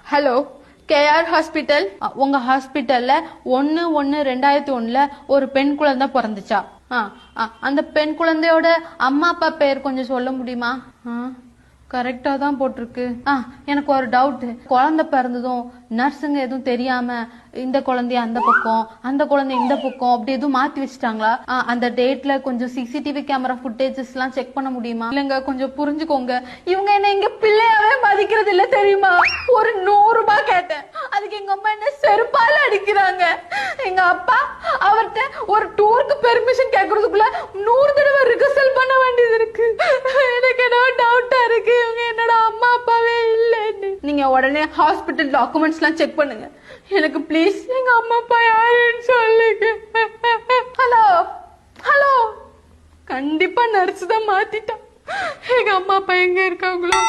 Hello, KR hospital. உங்க ஹாஸ்பிட்டல்ல 1/1/2001 ஒரு பெண் குழந்தை பிறந்துச்சா? அந்த பெண் குழந்தையோட அம்மா அப்பா பேர் கொஞ்சம் சொல்ல முடியுமா? கரெக்டா தான் போட்டிருக்கு. எனக்கு ஒரு டவுட். குழந்தை பிறந்ததும் நர்ஸுங்க எதுவும் தெரியாம இந்த குழந்தைய அந்த பக்கம், அந்த குழந்தை இந்த பக்கம் அப்படி எதுவும் மாத்தி வச்சுட்டாங்களா? அந்த டேட்ல கொஞ்சம் சிசிடிவி கேமரா ஃபுட்டேஜஸ் எல்லாம் செக் பண்ண முடியுமா? இல்லங்க, கொஞ்சம் புரிஞ்சுக்கோங்க. இவங்க என்ன எங்க பிள்ளையாவே மதிக்கிறது இல்ல தெரியுமா? ஒரு 100 ரூபாய் கேட்டேன், அதுக்கு எங்க அம்மா என்ன செருப்பால அடிக்கிறாங்க. எங்க அப்பா அவர்கிட்ட ஒரு டூருக்கு பெர்மிஷன் கேக்குறதுக்குள்ள 100 தடவை ரிகர்சல் பண்ண வேண்டியது இருக்கு. எனக்கு என்ன டவுட்டா இருக்கு, இவங்க என்னோட அம்மா அப்பாவே இல்லைன்னு. நீங்க உடனே ஹாஸ்பிட்டல் டாக்குமெண்ட்ஸ் எல்லாம் செக் பண்ணுங்க. எனக்கு ப்ளீஸ் எங்க அம்மா அப்பா யாருன்னு சொல்லுங்க. ஹலோ ஹலோ, கண்டிப்பா நர்ஸ் தான் மாத்திட்டான். எங்க அம்மா அப்பா எங்க இருக்காங்களோ?